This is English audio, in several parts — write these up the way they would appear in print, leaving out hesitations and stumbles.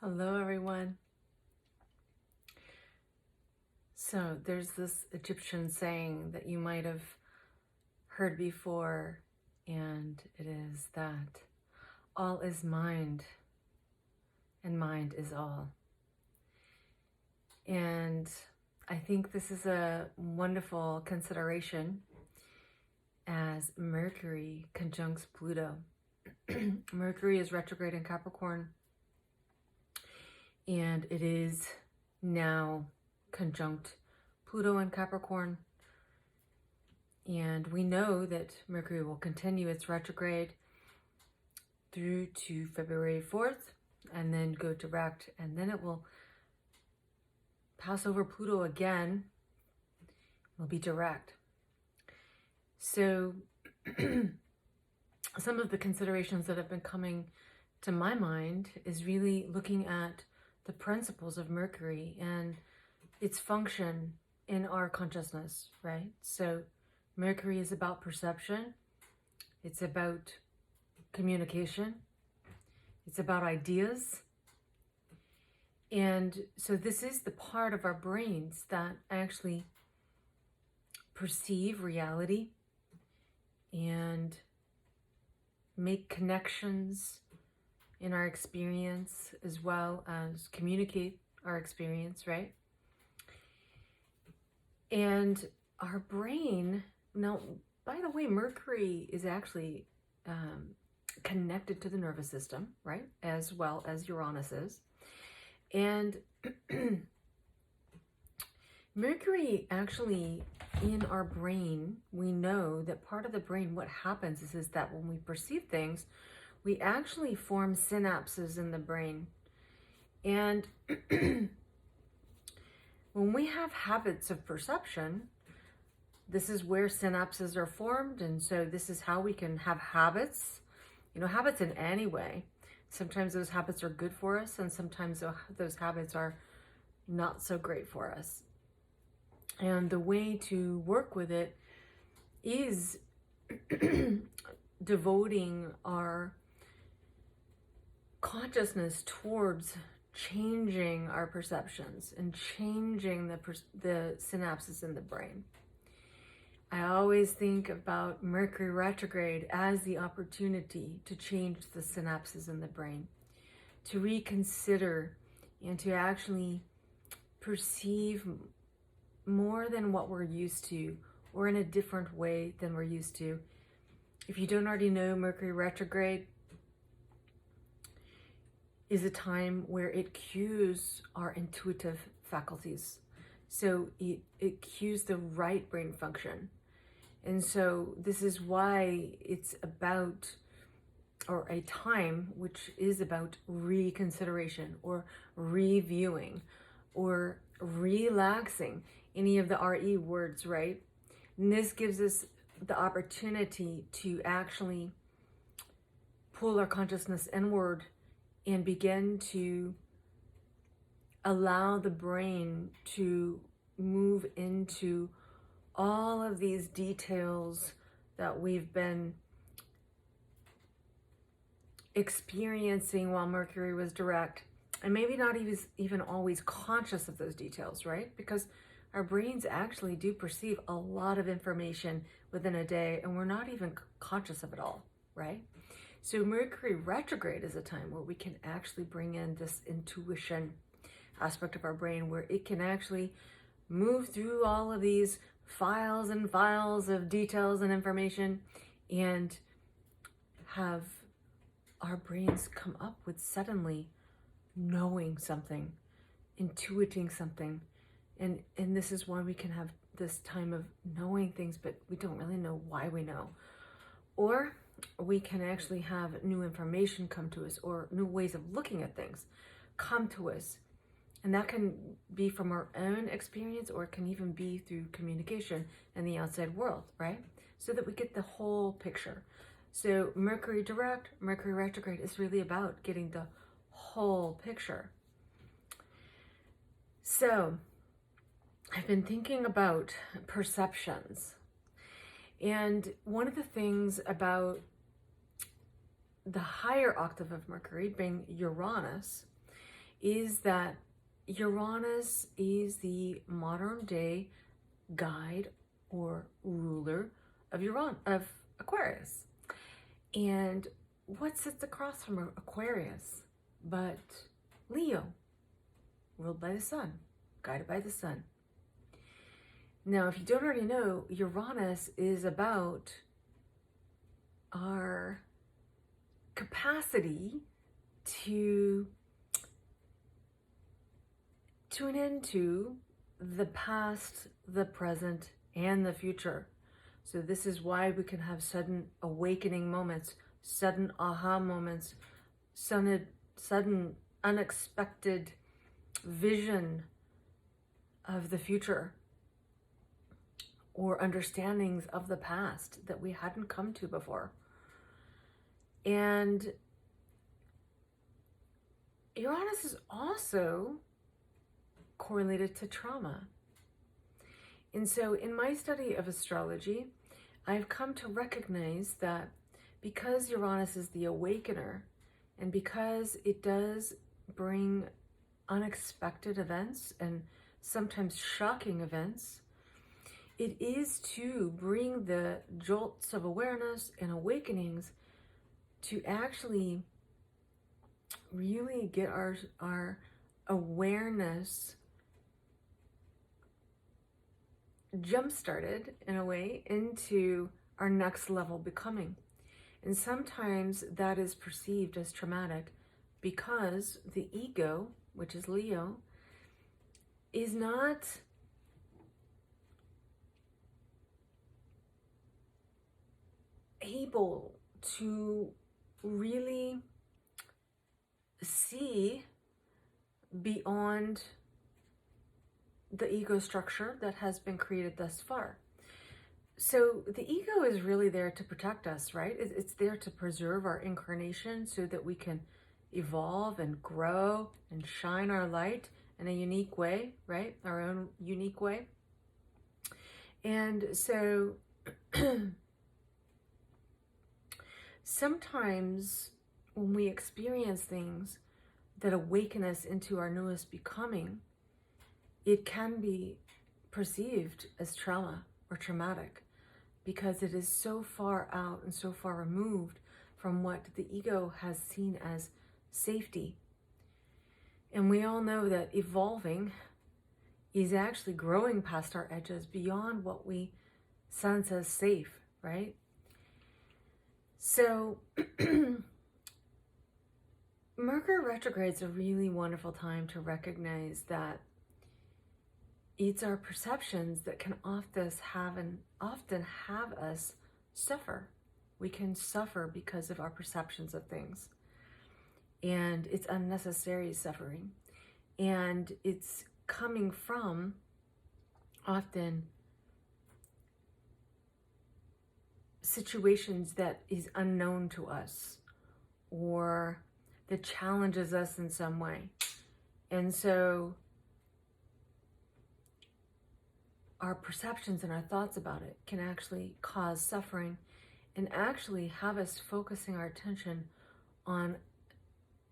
Hello, everyone. So, there's this Egyptian saying that you might have heard before, and it is that all is mind, and mind is all. And I think this is a wonderful consideration as Mercury conjuncts Pluto. Mercury is retrograde in Capricorn, and it is now conjunct Pluto in Capricorn. And we know that Mercury will continue its retrograde through to February 4th and then go direct, and then it will pass over Pluto again. Will be direct. So some of the considerations that have been coming to my mind is really looking at the principles of Mercury and its function in our consciousness, right? So Mercury is about perception. It's about communication. It's about ideas. And so this is the part of our brains that actually perceive reality and make connections in our experience as well as communicate our experience, right? And our brain, now, by the way, Mercury is actually connected to the nervous system, right? As well as Uranus is. And Mercury actually, in our brain, we know that part of the brain, what happens is that when we perceive things, we actually form synapses in the brain. And when we have habits of perception, this is where synapses are formed. And so this is how we can have habits, habits in any way. Sometimes those habits are good for us, and sometimes those habits are not so great for us. And the way to work with it is devoting our consciousness towards changing our perceptions and changing the synapses in the brain. I always think about Mercury retrograde as the opportunity to change the synapses in the brain, to reconsider and to actually perceive more than what we're used to, or in a different way than we're used to. If you don't already know, Mercury retrograde is a time where it cues our intuitive faculties. So it cues the right brain function. And so this is why it's about, or a time which is about reconsideration or reviewing or relaxing, any of the RE words, right? And this gives us the opportunity to actually pull our consciousness inward and begin to allow the brain to move into all of these details that we've been experiencing while Mercury was direct, and maybe not even always conscious of those details, right? Because our brains actually do perceive a lot of information within a day, and we're not even conscious of it all, right? So Mercury retrograde is a time where we can actually bring in this intuition aspect of our brain, where it can actually move through all of these files and files of details and information and have our brains come up with suddenly knowing something, intuiting something. And this is why we can have this time of knowing things, but we don't really know why we know. Or we can actually have new information come to us, or new ways of looking at things come to us. And that can be from our own experience, or it can even be through communication in the outside world, right? So that we get the whole picture. So Mercury direct, Mercury retrograde is really about getting the whole picture. So I've been thinking about perceptions. And one of the things about the higher octave of Mercury being Uranus is that Uranus is the modern day guide or ruler of Aquarius. And what sits across from Aquarius but Leo, ruled by the sun, guided by the sun. Now, if you don't already know, Uranus is about our capacity to tune into the past, the present, and the future. So this is why we can have sudden awakening moments, sudden aha moments, sudden unexpected vision of the future, or understandings of the past that we hadn't come to before. And Uranus is also correlated to trauma. And so in my study of astrology, I've come to recognize that because Uranus is the awakener, and because it does bring unexpected events and sometimes shocking events, it is to bring the jolts of awareness and awakenings to actually really get our awareness jump-started in a way into our next level becoming. And sometimes that is perceived as traumatic because the ego, which is Leo, is not able to really see beyond the ego structure that has been created thus far. So the ego is really there to protect us, right? It's there to preserve our incarnation so that we can evolve and grow and shine our light in a unique way, right? Our own unique way. And so sometimes when we experience things that awaken us into our newest becoming, it can be perceived as trauma or traumatic because it is so far out and so far removed from what the ego has seen as safety. And we all know that evolving is actually growing past our edges beyond what we sense as safe, right? So Mercury retrograde is a really wonderful time to recognize that it's our perceptions that can often have us suffer. We can suffer because of our perceptions of things. And it's unnecessary suffering. And it's coming from often situations that is unknown to us or that challenges us in some way. And so our perceptions and our thoughts about it can actually cause suffering and actually have us focusing our attention on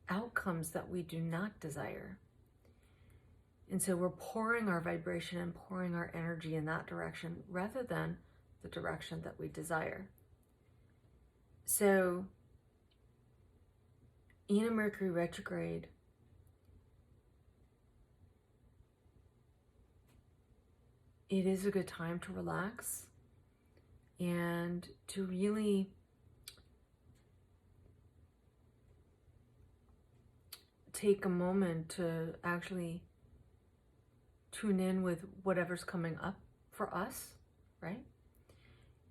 outcomes that we do not desire. And so we're pouring our vibration and pouring our energy in that direction rather than the direction that we desire. So in a Mercury retrograde, it is a good time to relax and to really take a moment to actually tune in with whatever's coming up for us, right?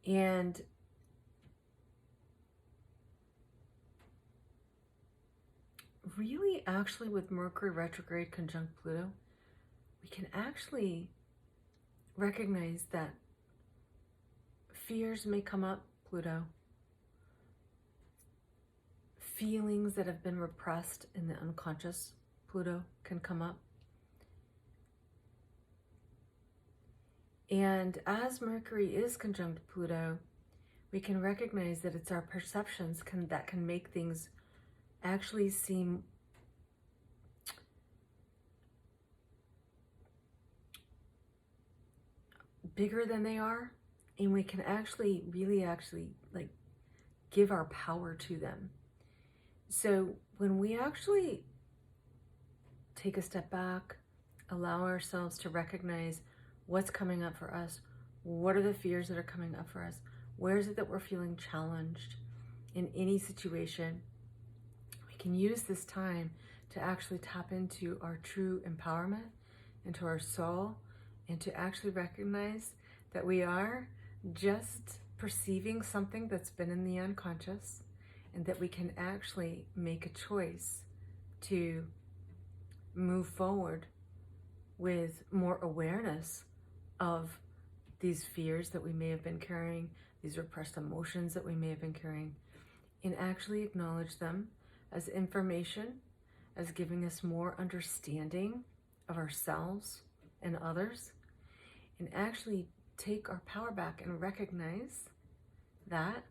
And really, actually, with Mercury retrograde conjunct Pluto, we can actually recognize that fears may come up, Pluto. Feelings that have been repressed in the unconscious, Pluto, can come up. And as Mercury is conjunct Pluto, we can recognize that it's our perceptions that can make things actually seem bigger than they are, and we can actually really like give our power to them. So when we actually take a step back, allow ourselves to recognize what's coming up for us, what are the fears that are coming up for us, where is it that we're feeling challenged in any situation, we can use this time to actually tap into our true empowerment, into our soul, and to actually recognize that we are just perceiving something that's been in the unconscious, and that we can actually make a choice to move forward with more awareness of these fears that we may have been carrying, these repressed emotions that we may have been carrying, and actually acknowledge them as information, as giving us more understanding of ourselves and others, and actually take our power back and recognize that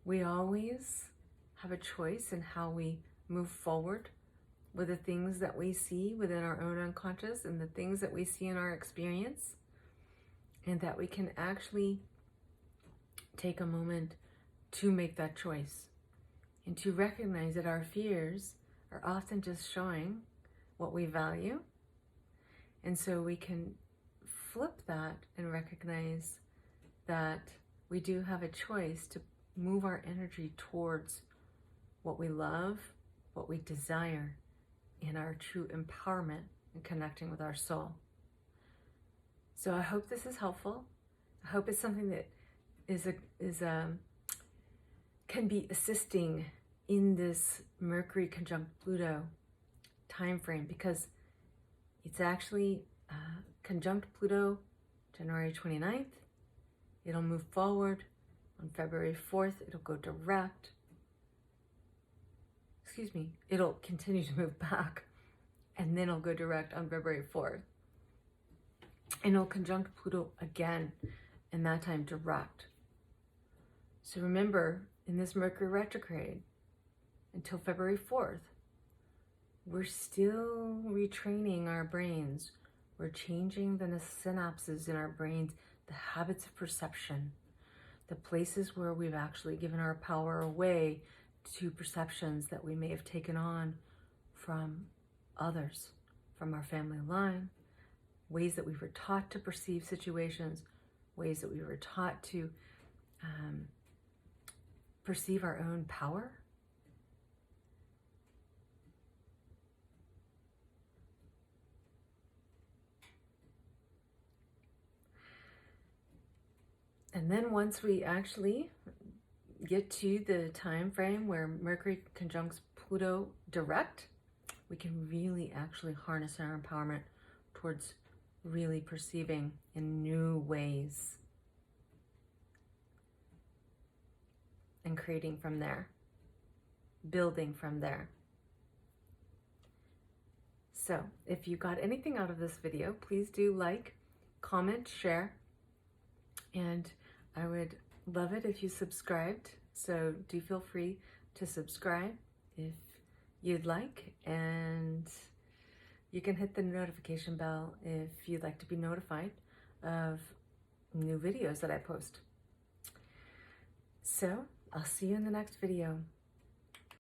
we always have a choice in how we move forward with the things that we see within our own unconscious and the things that we see in our experience, and that we can actually take a moment to make that choice and to recognize that our fears are often just showing what we value. And so we can flip that and recognize that we do have a choice to move our energy towards what we love, what we desire, and our true empowerment and connecting with our soul. So I hope this is helpful. I hope it's something that can be assisting in this Mercury conjunct Pluto time frame, because it's actually conjunct Pluto January 29th. It'll move forward on February 4th. It'll go direct. Excuse me, it'll continue to move back, and then it'll go direct on February 4th. And it'll conjunct Pluto again, and that time direct. So remember, in this Mercury retrograde, until February 4th, we're still retraining our brains. We're changing the synapses in our brains, the habits of perception, the places where we've actually given our power away to perceptions that we may have taken on from others, from our family line, ways that we were taught to perceive situations, ways that we were taught to perceive our own power. And then once we actually get to the time frame where Mercury conjuncts Pluto direct, we can really actually harness our empowerment towards really perceiving in new ways and creating from there, building from there. So if you got anything out of this video, please do like, comment, share, and I would love it if you subscribed. So do feel free to subscribe if you'd like, and you can hit the notification bell if you'd like to be notified of new videos that I post. So I'll see you in the next video.